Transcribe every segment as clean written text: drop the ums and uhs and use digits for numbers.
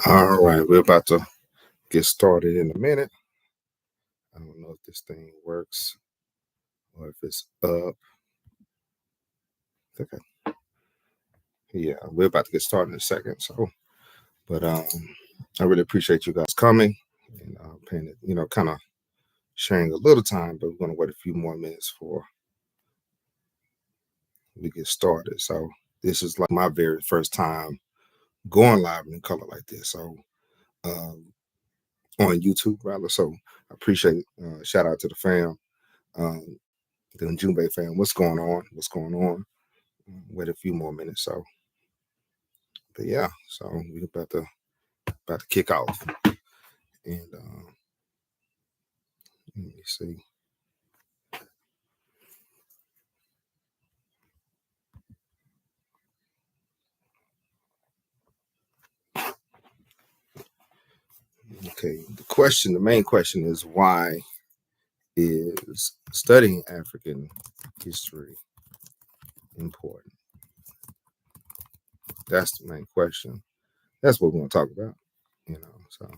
All right, we're about to get started in a minute. I don't know if this thing works or if it's up. Okay. Yeah, we're about to get started in a second. But I really appreciate you guys coming and paying it, kind of sharing a little time, but we're going to wait a few more minutes before we get started. So this is like my very first time going live in color like this. So um, on YouTube, rather. So I appreciate it. Shout out to the fam, um, the Ujumbe fam. What's going on? What's going on? Wait a few more minutes. But yeah, so we're about to kick off, and let me see. Okay, the main question is why is studying African history important? That's the main question. That's what we're going to talk about. So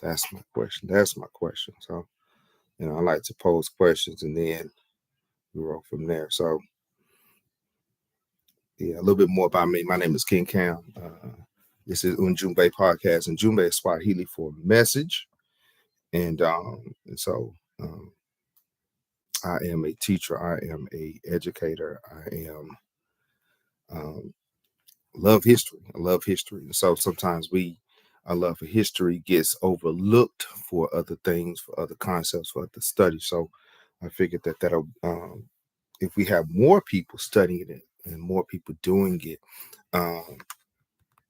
that's my question. That's my question. So I like to pose questions and then we roll from there. So yeah, a little bit more about me. My name is King Cam. This is Ujumbe podcast, and Jumbe is Swahili for message. And so I am a teacher. I am a educator. I am um, love history. I love history. And so sometimes our love for history gets overlooked for other things, for other concepts, for other studies. So I figured that'll if we have more people studying it and more people doing it, um,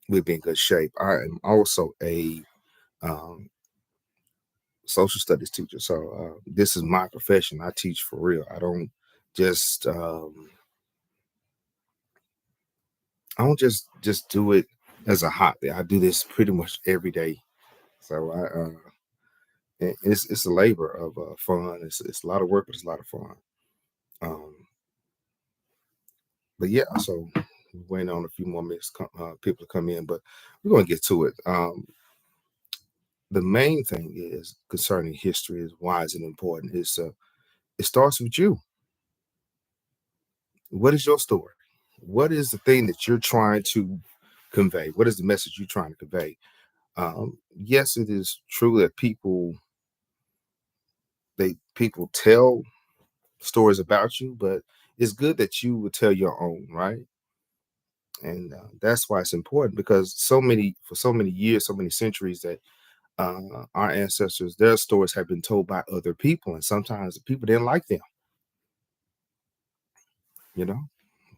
we'll be in good shape. I am also a um, social studies teacher. So this is my profession. I teach for real. I don't just I don't just do it as a hobby. I do this pretty much every day. So it's a labor of fun. It's a lot of work, but it's a lot of fun. Um, but yeah, so we're waiting on a few more minutes, people to come in, but we're going to get to it. The main thing is concerning history is why is it important? It starts with you. What is your story? What is the thing that you're trying to convey? What is the message you're trying to convey? Yes, it is true that people tell stories about you, but it's good that you would tell your own, right? And that's why it's important because for so many years, so many centuries that our ancestors, their stories have been told by other people, and sometimes the people didn't like them. You know,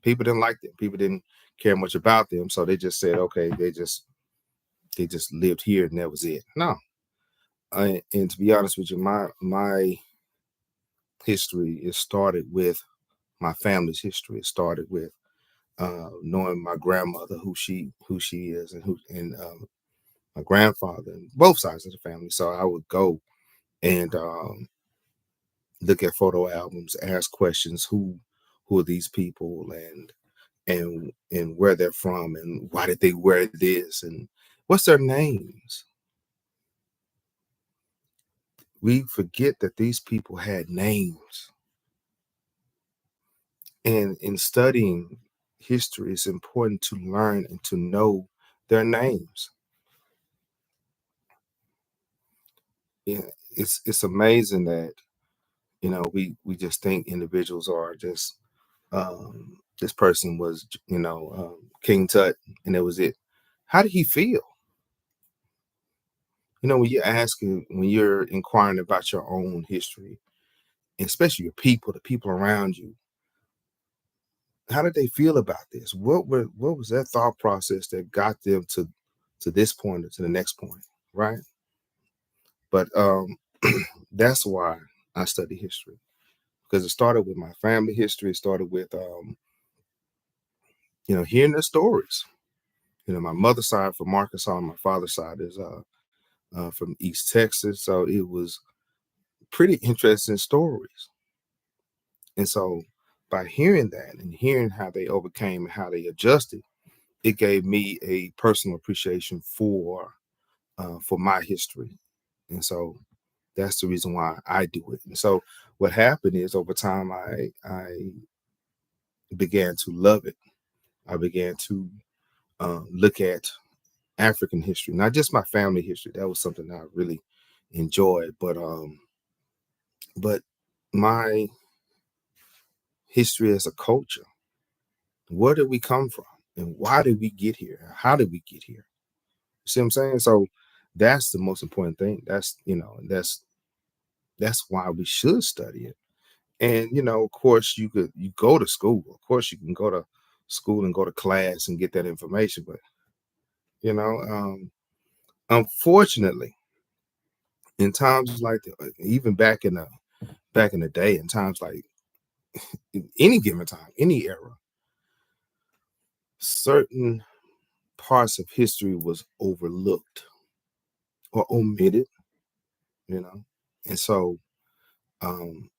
people didn't like them. People didn't care much about them, so they just said, okay, they just lived here and that was it. No, and to be honest with you, my history it started with my family's history. It started with knowing my grandmother, who she is, and my grandfather, and both sides of the family. So I would go and look at photo albums, ask questions, who are these people, and where they're from, and why did they wear this, and what's their names. We forget that these people had names, and in studying history, it's important to learn and to know their names. Yeah, it's amazing that we just think individuals are just this person was King Tut and that was it. How did he feel? When you're inquiring about your own history, especially your people, the people around you, how did they feel about this? What was their thought process that got them to this point or to the next point, right? But that's why I study history because it started with my family history. It started with hearing their stories. My mother's side from Arkansas, my father's side is from East Texas, so it was pretty interesting stories. And so by hearing that and hearing how they overcame and how they adjusted, it gave me a personal appreciation for my history. And so that's the reason why I do it. And so what happened is over time I began to love it. I began to look at African history, not just my family history. That was something that I really enjoyed, but my history as a culture. Where did we come from? And why did we get here? How did we get here? See what I'm saying? So that's the most important thing. That's why we should study it. And of course, you go to school. Of course, you can go to school and go to class and get that information. But you know, um, unfortunately, in times like even back in the day, in times like in any given time, any era, certain parts of history was overlooked or omitted. You know, and so um,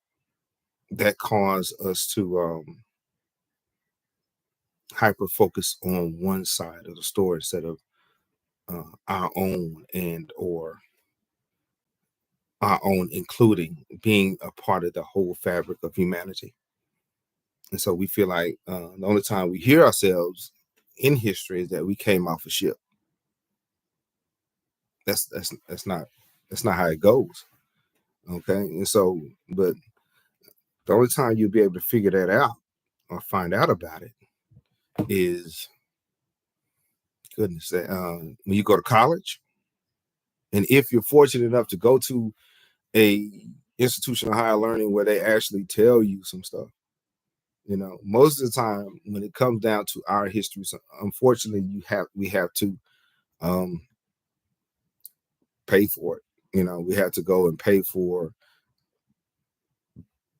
that caused us to hyper focus on one side of the story instead of our own and or our own, including being a part of the whole fabric of humanity. And so we feel like the only time we hear ourselves in history is that we came off a ship. That's not how it goes. Okay, and so but the only time you'll be able to figure that out or find out about it is goodness when you go to college, and if you're fortunate enough to go to a institution of higher learning where they actually tell you some stuff. Most of the time when it comes down to our history, so unfortunately, we have to um, pay for it. We have to go and pay for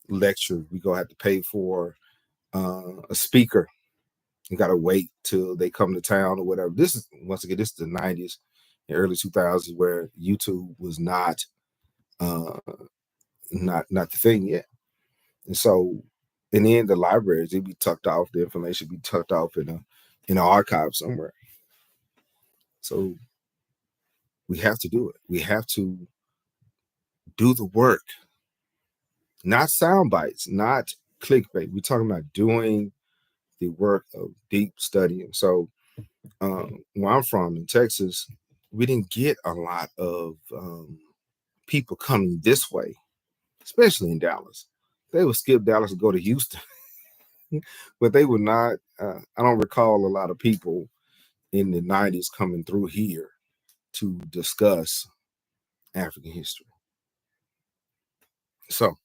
lectures. We go have to pay for a speaker. You got to wait till they come to town or whatever. This is once again, this is the '90s and early 2000s where YouTube was uh, not the thing yet. And so, in the end, the libraries, it'd be tucked off. The information be tucked off in an archive somewhere. So we have to do it. We have to do the work, not sound bites, not clickbait. We're talking about doing the work of deep studying. So where I'm from in Texas, we didn't get a lot of people coming this way, especially in Dallas. They would skip Dallas and go to Houston, but they would not. I don't recall a lot of people in the '90s coming through here to discuss African history. So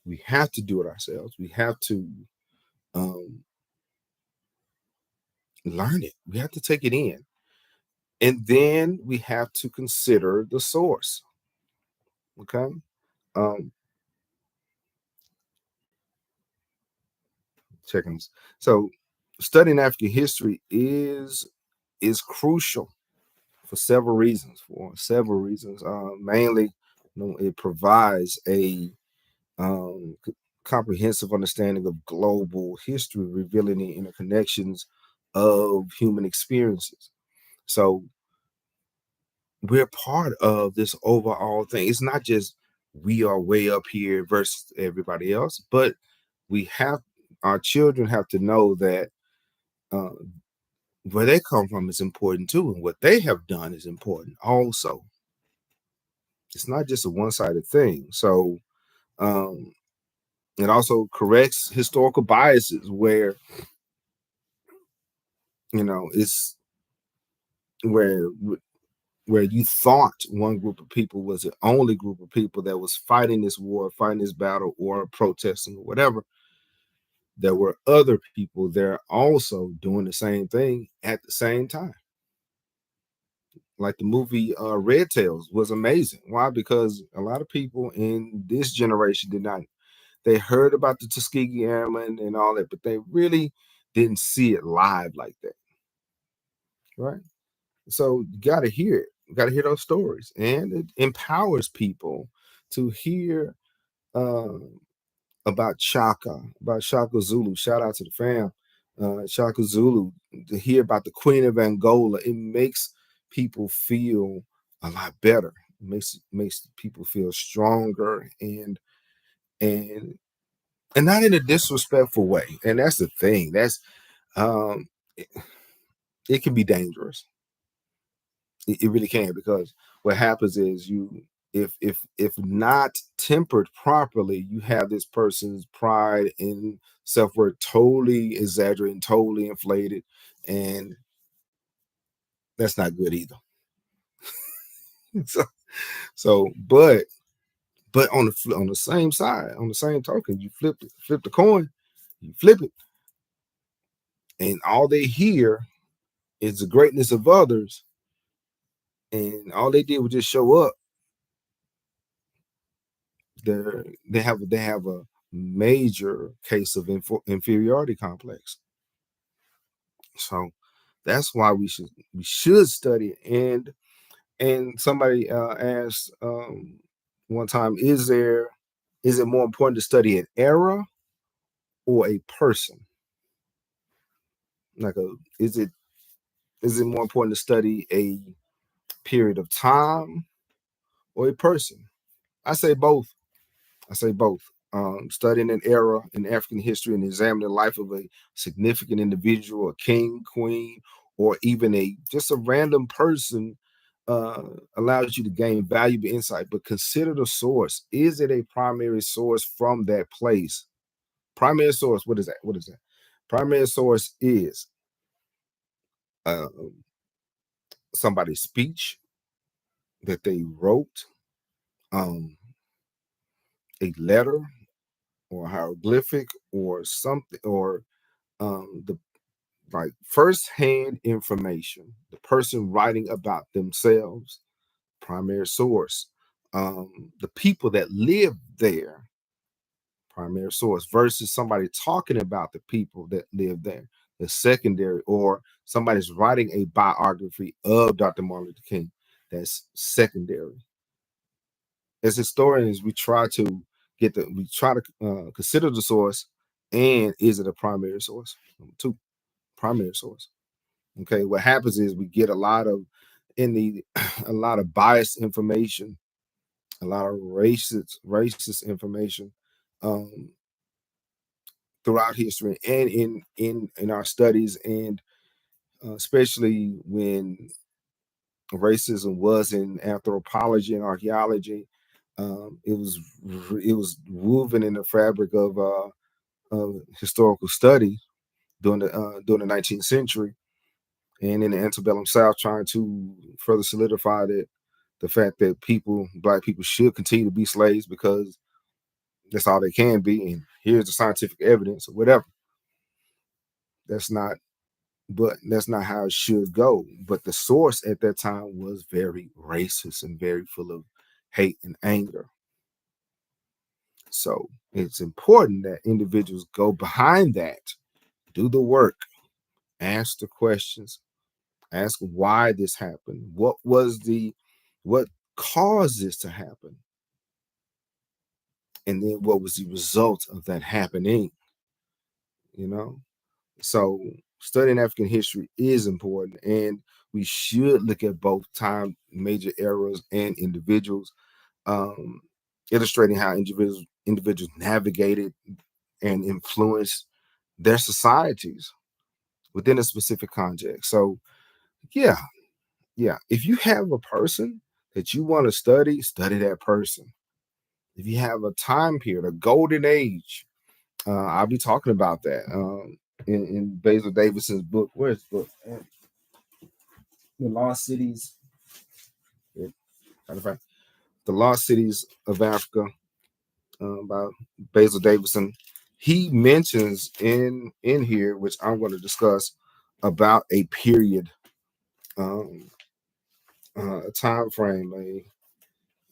we have to do it ourselves. We have to um, learn it. We have to take it in. And then we have to consider the source. Okay. Um, checking this. So studying African history is crucial for several reasons. Mainly, it provides a comprehensive understanding of global history, revealing the interconnections of human experiences. So we're part of this overall thing. It's not just we are way up here versus everybody else, but we have our children have to know that uh, where they come from is important too, and what they have done is important also. It's not just a one-sided thing. So um, it also corrects historical biases where it's where where you thought one group of people was the only group of people that was fighting this war, fighting this battle, or protesting or whatever. There were other people there also doing the same thing at the same time. Like the movie Red Tails was amazing. Why? Because a lot of people in this generation did not. They heard about the Tuskegee Airmen and all that, but they really didn't see it live like that, right? So you got to hear it. You got to hear those stories, and it empowers people to hear uh, about Shaka Zulu. Shout out to the fam, Shaka Zulu. To hear about the Queen of Angola, it makes people feel a lot better. It makes people feel stronger and and not in a disrespectful way. And that's the thing. That's um, it, it can be dangerous. It really can, because what happens is if not tempered properly, you have this person's pride and self-worth totally exaggerated, totally inflated, and that's not good either. so, but on the same side, on the same token, you flip the coin, you flip it, and all they hear is the greatness of others, and all they did was just show up. They have a major case of inferiority complex. So that's why we should study. And somebody asked one time, is it more important to study an era or a person? Like a is it more important to study a period of time or a person? I say both. I say both. Studying an era in African history and examining the life of a significant individual, a king, queen, or even a just a random person uh, allows you to gain valuable insight. But consider the source. Is it a primary source from that place? Primary source. What is that? What is that? Primary source is uh, somebody's speech that they wrote, um, a letter or hieroglyphic or something, or the like first-hand information, the person writing about themselves, primary source, the people that live there, primary source, versus somebody talking about the people that live there, the secondary, or somebody's writing a biography of Dr. Martin Luther King, that's secondary. As historians, we try to consider the source, and is it a primary source? Number two, primary source. Okay, what happens is we get a lot of in the a lot of biased information, a lot of racist information um, throughout history and in our studies, and especially when racism was in anthropology and archaeology. It was woven in the fabric of historical study during the 19th century, and in the antebellum South, trying to further solidify the fact that black people should continue to be slaves because that's all they can be, and here's the scientific evidence or whatever. That's not, but that's not how it should go. But the source at that time was very racist and very full of hate and anger. So it's important that individuals go behind that, do the work, ask the questions, ask why this happened, what caused this to happen, and then what was the result of that happening. You know, so studying African history is important, and we should look at both time, major eras, and individuals, um, illustrating how individuals navigated and influenced their societies within a specific context. So yeah, yeah. If you have a person that you want to study that person. If you have a time period, a golden age, I'll be talking about that in Basil Davidson's book. Where's the book? The Lost Cities. Yeah, matter of fact, The Lost Cities of Africa by Basil Davidson. He mentions in here, which I'm going to discuss, about a period, um, a time frame,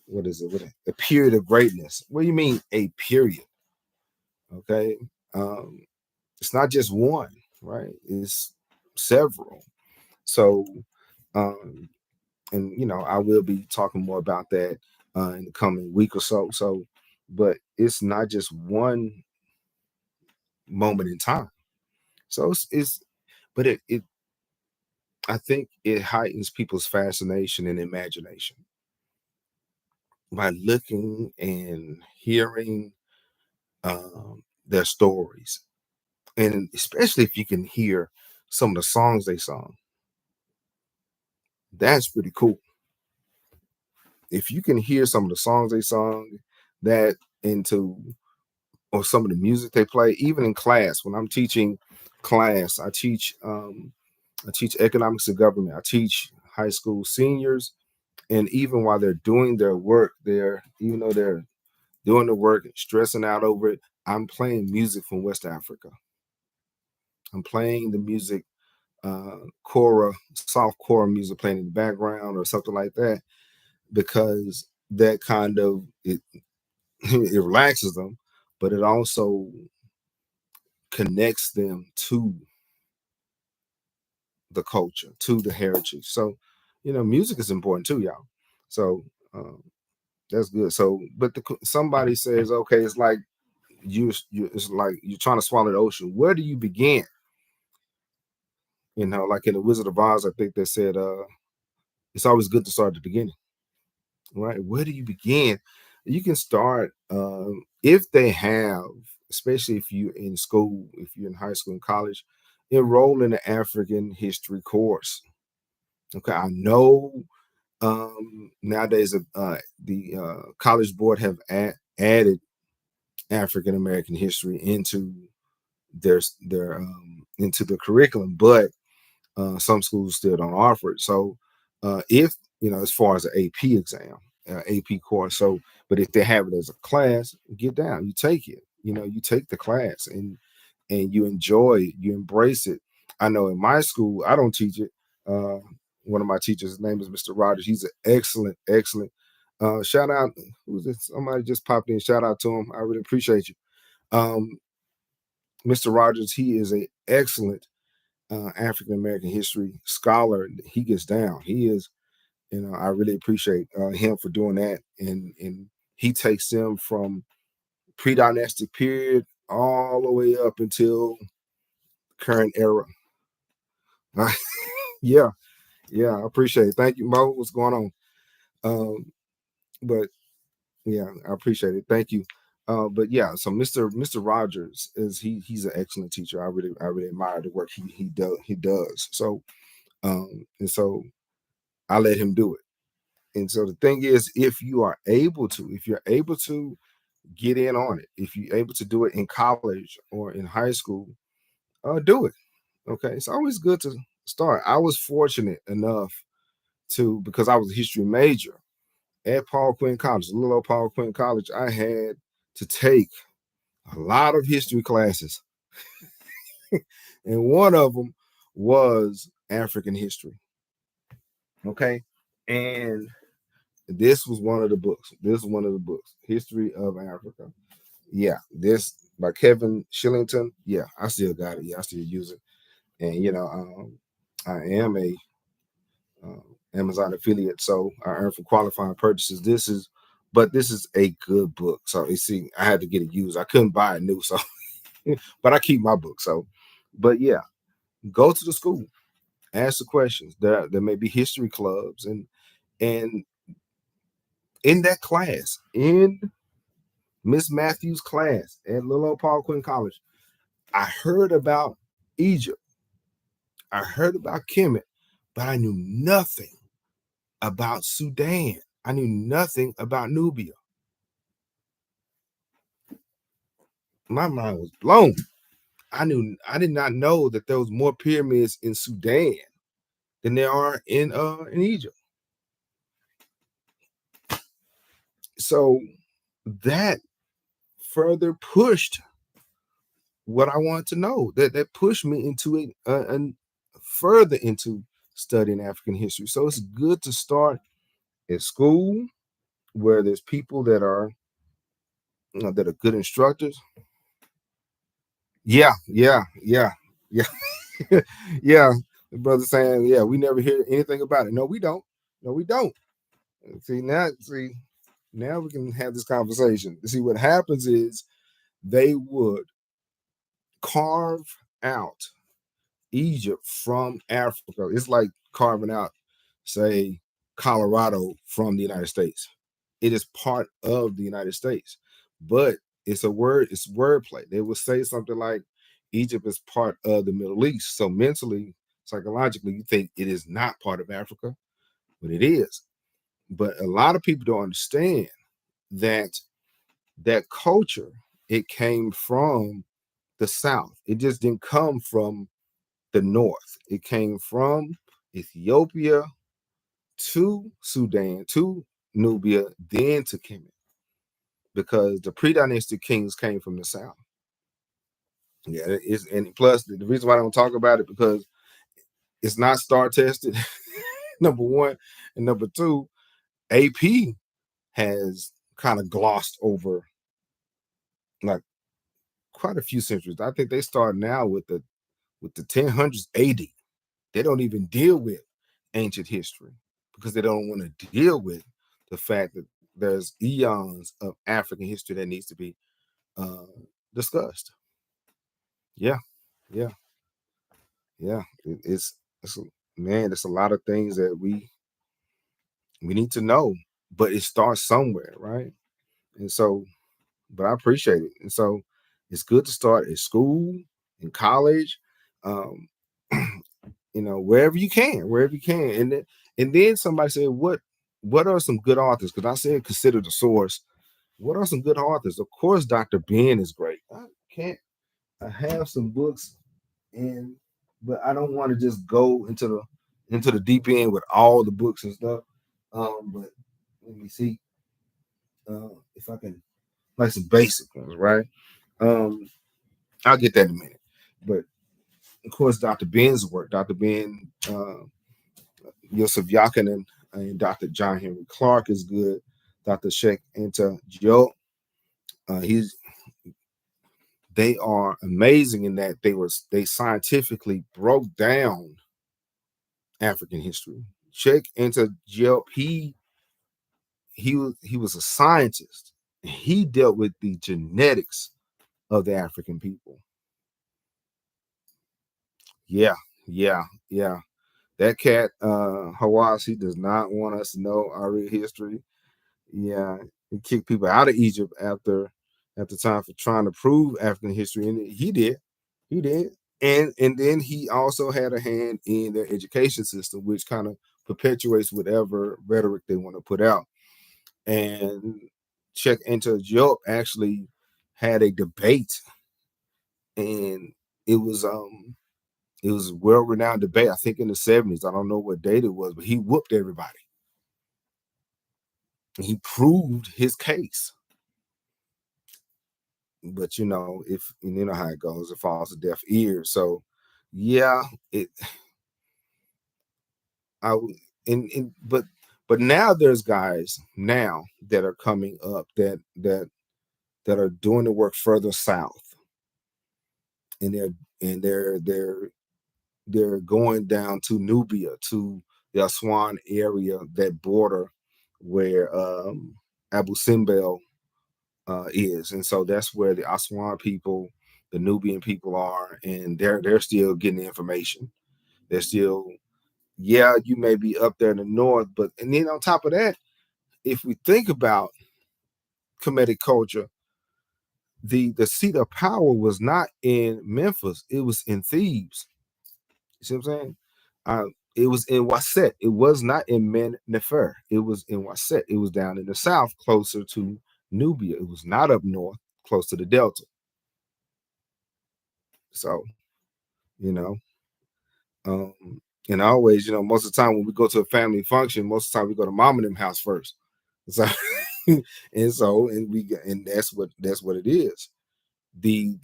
what is it? A period of greatness. What do you mean a period? Okay, um, it's not just one, right? It's several. So, um, and I will be talking more about that in the coming week or so. So, but it's not just one moment in time. So it's but it I think it heightens people's fascination and imagination by looking and hearing their stories, and especially if you can hear some of the songs they sung, that's pretty cool. If you can hear some of the songs they sung, that into or some of the music they play, even in class when I'm teaching class, I teach economics and government. I teach high school seniors, and even while they're doing their work, they're even though they're doing the work and stressing out over it, I'm playing music from West Africa. I'm playing the music, kora, soft kora music playing in the background or something like that, because that kind of it relaxes them, but it also connects them to the culture, to the heritage. So, music is important too, y'all. So that's good. So, but somebody says, okay, it's like it's like you're trying to swallow the ocean. Where do you begin? Like in the Wizard of Oz, I think they said, it's always good to start at the beginning, right? Where do you begin? You can start if they have, especially if you're in school, if you're in high school and college, enroll in the African history course. Okay, I know nowadays the college board have added African American history into their into the curriculum, but some schools still don't offer it. So if as far as an AP exam, AP course, so but if they have it as a class, get down, you take it. You take the class and you enjoy it, you embrace it. I know in my school, I don't teach it. One of my teachers, his name is Mr. Rogers. He's an excellent, excellent. Shout out, who's this? Somebody just popped in. Shout out to him. I really appreciate you. Mr. Rogers, he is an excellent African American history scholar. He gets down. He is, I really appreciate him for doing that. And he takes them from pre-dynastic period all the way up until current era. Yeah, yeah, I appreciate it. Thank you, Mo. What's going on? But yeah, I appreciate it. Thank you. But yeah, so Mr. Rogers he's an excellent teacher. I really admire the work he does. So and so I let him do it. And so the thing is, if you're able to get in on it, if you're able to do it in college or in high school, do it. Okay, it's always good to start. I was fortunate enough because I was a history major at Paul Quinn College, little old Paul Quinn College. I had to take a lot of history classes, and one of them was African history. Okay, and this was one of the books. This is one of the books, History of Africa. Yeah, this by Kevin Shillington. Yeah, I still got it. Yeah, I still use it. And I am a Amazon affiliate, so I earn for qualifying purchases. But this is a good book. So you see, I had to get it used. I couldn't buy it new, so but I keep my book. So, but yeah, go to the school, ask the questions. There may be history clubs, and in that class, in Miss Matthews' class at Little Old Paul Quinn College, I heard about Egypt. I heard about Kemet, but I knew nothing about Sudan. I knew nothing about Nubia. My mind was blown. I did not know that there was more pyramids in Sudan than there are in Egypt. So that further pushed what I wanted to know. That pushed me into it and further into studying African history. So it's good to start at school where there's people that are good instructors. Yeah, yeah, yeah, yeah, yeah. The brother saying, yeah, we never hear anything about it. No, we don't. No, we don't. See now, see. Now we can have this conversation. See, what happens is they would carve out Egypt from Africa. It's like carving out, say, Colorado from the United States. It is part of the United States, but it's wordplay. They will say something like Egypt is part of the Middle East. So mentally, psychologically, you think it is not part of Africa, but it is. But a lot of people don't understand that that culture, it came from the South. It just didn't come from the North. It came from Ethiopia to Sudan to Nubia, then to Kemet, because the pre-dynastic kings came from the South. Yeah, it's, and plus the reason why I don't talk about it because it's not star tested. Number one, and number two, AP has kind of glossed over like quite a few centuries. I think they start now with the 1000s AD. They don't even deal with ancient history because they don't want to deal with the fact that there's eons of African history that needs to be uh, discussed. Yeah, yeah, yeah. It's man, it's a lot of things that we need to know, but it starts somewhere, right? And so, but I appreciate it. And so, it's good to start at school, in college, um, wherever you can. And then somebody said, what are some good authors? Because I said consider the source. What are some good authors? Of course, Dr. Ben is great. I have some books, and but I don't want to just go into the deep end with all the books and stuff. But let me see if I can like some basic ones, right? Um, I'll get that in a minute. But of course, Dr. Ben's work, Dr. Ben, Yosef Yakinen, and Dr. John Henry Clark is good. Dr. Sheikh Enta Diop, he's they are amazing in that they scientifically broke down African history. Sheikh Enta Diop, he was a scientist. He dealt with the genetics of the African people. Yeah, yeah, yeah. That cat, Hawass, he does not want us to know our real history. Yeah, he kicked people out of Egypt at the time for trying to prove African history, and he did, and then he also had a hand in their education system, which kind of perpetuates whatever rhetoric they want to put out. And Check Enter Diop actually had a debate, and it was um it was a world-renowned debate. I think in the 70s. I don't know what date it was, but he whooped everybody. And he proved his case. But if you know how it goes, it falls to deaf ears. So yeah, it I w- and but now there's guys now that are coming up that are doing the work further south, and they're going down to Nubia, to the Aswan area, that border where Abu Simbel is, and so that's where the Aswan people, the Nubian people are, and they're still getting the information. They're still, yeah, you may be up there in the north, but and then on top of that, if we think about Kemetic culture, the seat of power was not in Memphis; it was in Thebes. You see what I'm saying? Uh, it was in Waset. It was not in Men Nefer. It was in Waset. It was down in the south, closer to Nubia. It was not up north, close to the Delta. So, you know, um, and always, most of the time when we go to a family function, most of the time we go to mom and them house first. So, and that's what it is. The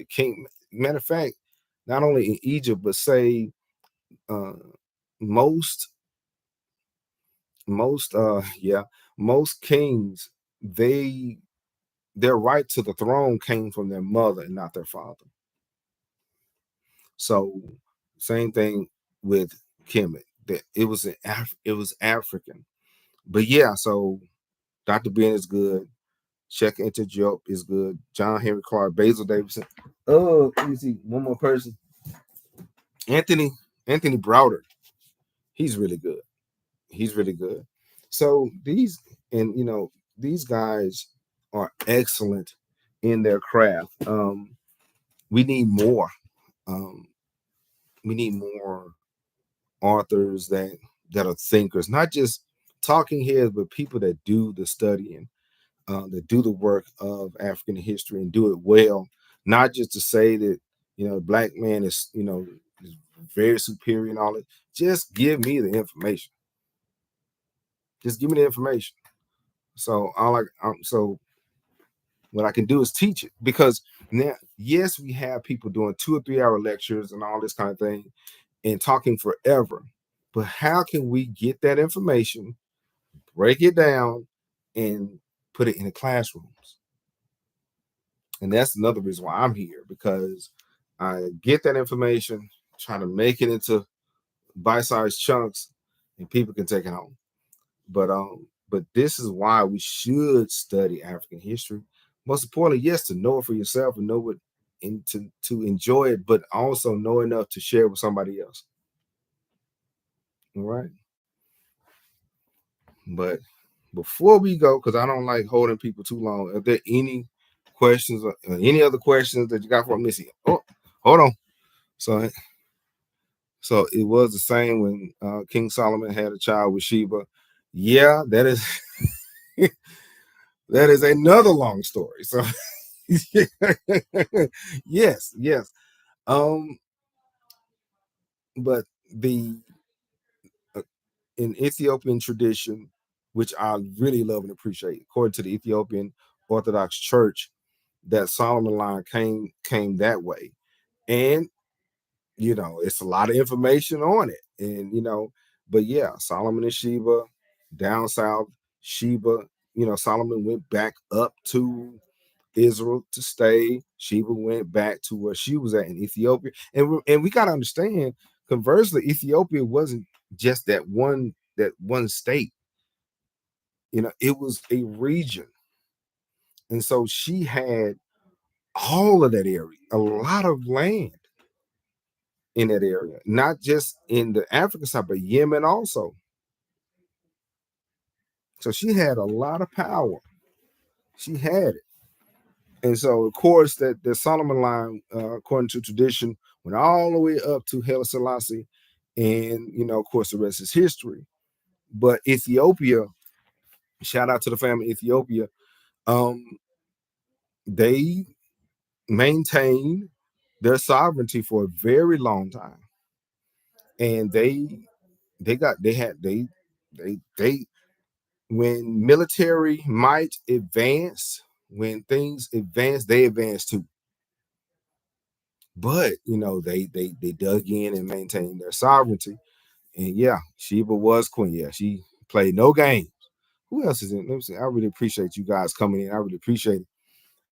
king. Matter of fact, not only in Egypt, but say uh, most yeah, most kings, their right to the throne came from their mother and not their father. So same thing with Kemet, that it was it was African. But yeah, so Dr. Ben is good. Check into Job is good. John Henry Clark, Basil Davidson. Oh, let me see one more person. Anthony Browder. He's really good. He's really good. So these guys are excellent in their craft. We need more. Um, we need more authors that are thinkers, not just talking heads, but people that do the studying, that do the work of African history and do it well. Not just to say that black man is very superior and all that. Just give me the information. Just give me the information. So so what I can do is teach it, because now, yes, we have people doing 2 or 3 hour lectures and all this kind of thing and talking forever. But how can we get that information, break it down, and put it in the classrooms? And that's another reason why I'm here, because I get that information, try to make it into bite-sized chunks, and people can take it home. But this is why we should study African history. Most importantly, yes, to know it for yourself and know it, and to enjoy it, but also know enough to share with somebody else. All right. But before we go, because I don't like holding people too long, are there any questions or any other questions that you got for Missy? Oh, hold on. So it was the same when King Solomon had a child with Sheba. Yeah, that is that is another long story. So yes. Um, but the in Ethiopian tradition, which I really love and appreciate, according to the Ethiopian Orthodox Church, that Solomon line came that way. And it's a lot of information on it. And but yeah, Solomon and Sheba down south, Sheba, Solomon went back up to Israel to stay. Sheba went back to where she was at in Ethiopia. And we got to understand, conversely, Ethiopia wasn't just that one state. It was a region. And so she had all of that area, a lot of land in that area, not just in the African side, but Yemen also. So she had a lot of power. She had it. And so, of course, that the Solomon line, according to tradition, went all the way up to Haile Selassie. And, of course, the rest is history. But Ethiopia, shout out to the family Ethiopia, um, they maintained their sovereignty for a very long time. And they when military might advance, when things advance, they advance too. But they dug in and maintained their sovereignty. And yeah, Sheba was queen. Yeah, she played no games. Who else is in? Let me see. I really appreciate you guys coming in. I really appreciate it.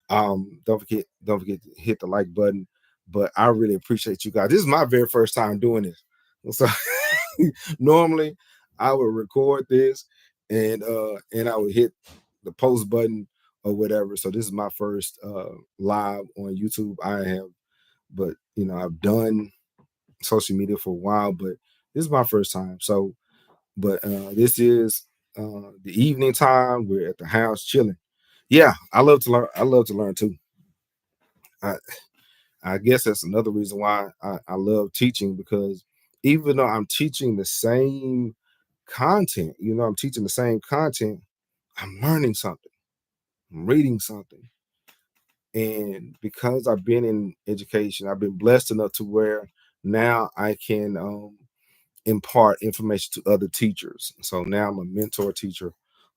Don't forget to hit the like button. But I really appreciate you guys. This is my very first time doing this. So normally I would record this and I would hit the post button or whatever. So this is my first live on YouTube. I have, but I've done social media for a while, but this is my first time. So, but this is the evening time. We're at the house chilling. Yeah, I love to learn. I love to learn too. I, I guess that's another reason why I love teaching, because even though I'm teaching the same content, I'm teaching the same content, I'm learning something, I'm reading something. And because I've been in education, I've been blessed enough to where now I can impart information to other teachers. So now I'm a mentor teacher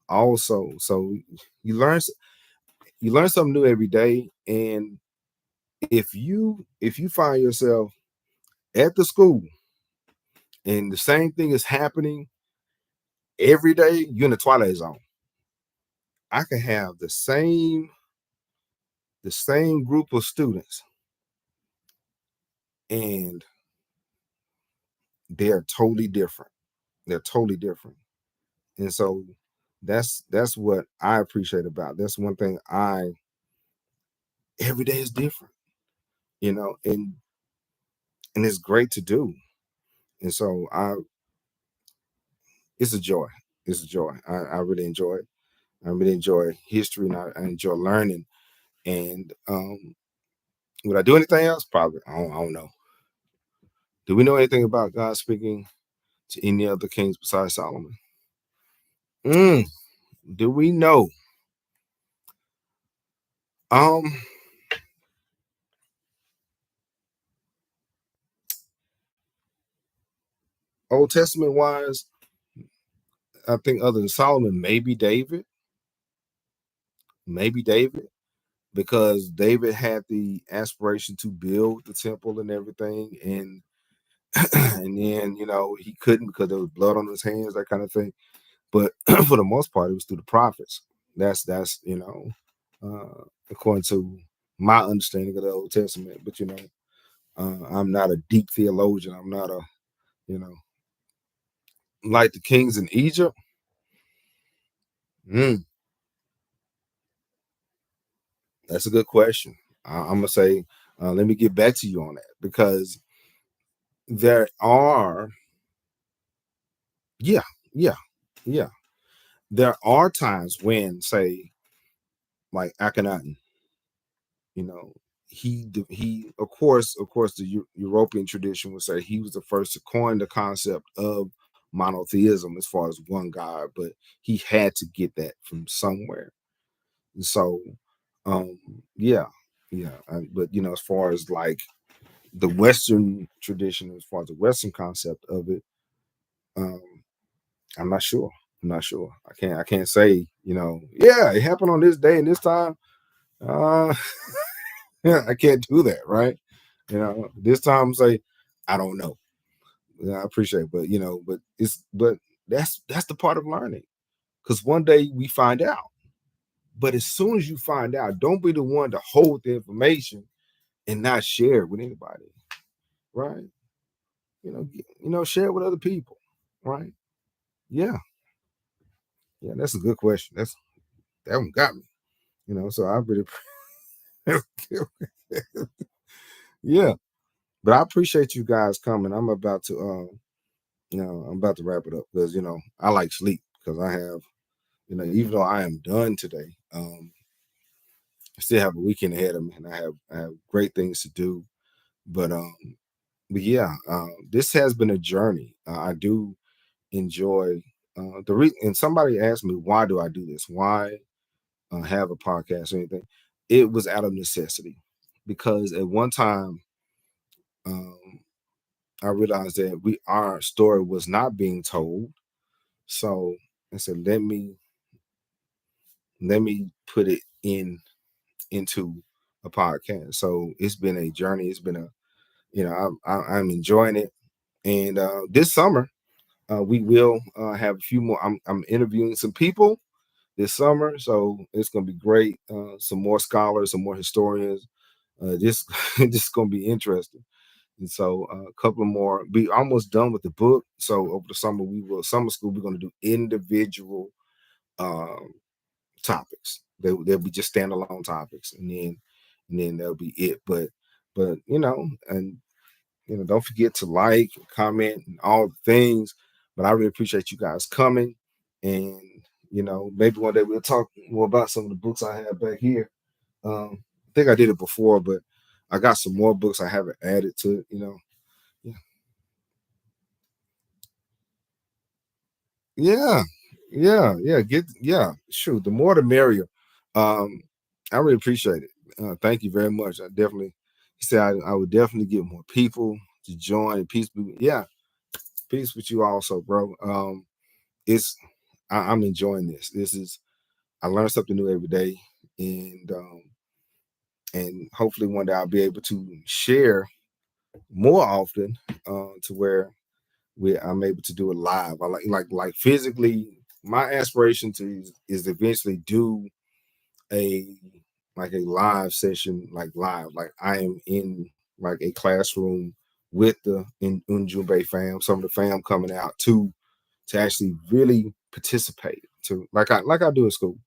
also. So you learn you learn something new every day. And if you find yourself at the school and the same thing is happening every day, you're in the twilight zone. I can have the same group of students, and they're totally different. They're totally different. And so That's what I appreciate about. That's one thing I every day is different, and it's great to do. And so I it's a joy. It's a joy. I really enjoy it. I really enjoy history, and I enjoy learning. And would I do anything else? Probably. I don't know. Do we know anything about God speaking to any other kings besides Solomon? Mm, do we know? Um, Old Testament wise, I think other than Solomon, maybe David, because David had the aspiration to build the temple and everything, and and then he couldn't because there was blood on his hands, that kind of thing. But for the most part, it was through the prophets. That's according to my understanding of the Old Testament. But I'm not a deep theologian. I'm not a you know like the kings in Egypt. Mm, that's a good question. I'm gonna say, let me get back to you on that because there are, yeah, yeah, yeah. There are times when, say, like Akhenaten, you know, he of course the European tradition would say he was the first to coin the concept of monotheism as far as one God, but he had to get that from somewhere. And so, um, yeah, yeah. But as far as like the Western tradition, as far as the Western concept of it, um, I'm not sure. I'm not sure. I can't say, yeah, it happened on this day and this time. Uh yeah, I can't do that, right? This time say, I don't know. Yeah, I appreciate it, but that's the part of learning. Because one day we find out. But as soon as you find out, don't be the one to hold the information and not share it with anybody, right? Share it with other people, right? Yeah, yeah, that's a good question. That one got me. So I really, yeah. But I appreciate you guys coming. I'm about to wrap it up because I like sleep because I have, even though I am done today, I still have a weekend ahead of me, and I have great things to do. But yeah, this has been a journey. I do enjoy and somebody asked me, why do I do this? Why have a podcast or anything? It was out of necessity because at one time, um, I realized that our story was not being told. So I said, let me put it into a podcast. So it's been a journey. It's been I'm enjoying it. And this summer, we will have a few more. I'm interviewing some people this summer, so it's going to be great. Some more scholars, some more historians. This this is going to be interesting. And so a couple of more. Be almost done with the book. So over the summer, summer school. We're going to do individual um, topics. They'll be just standalone topics, and then that'll be it. But and don't forget to like, comment, and all the things. But I really appreciate you guys coming, and maybe one day we'll talk more about some of the books I have back here. I think I did it before, but I got some more books I haven't added to it. Yeah, yeah, yeah. Shoot, the more the merrier. Um, I really appreciate it. Thank you very much. I definitely, he said I would definitely get more people to join. Peace, yeah, peace with you also, bro. It's I'm enjoying this. This is I learn something new every day, and hopefully one day I'll be able to share more often, to where I'm able to do it live. I like physically. My aspiration is eventually do a like a live session, like live, like I am in like a classroom with the Ujumbe fam, some of the fam coming out to actually really participate. to like I do at school,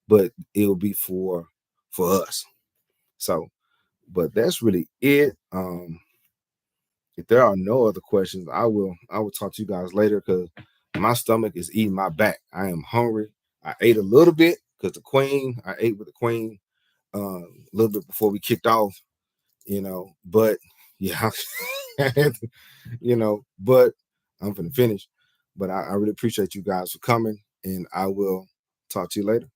but it'll be for us. So, but that's really it. If there are no other questions, I will talk to you guys later because my stomach is eating my back. I am hungry. I ate a little bit because I ate with the queen a little bit before we kicked off, but yeah, but I'm gonna finish. But I really appreciate you guys for coming, and I will talk to you later.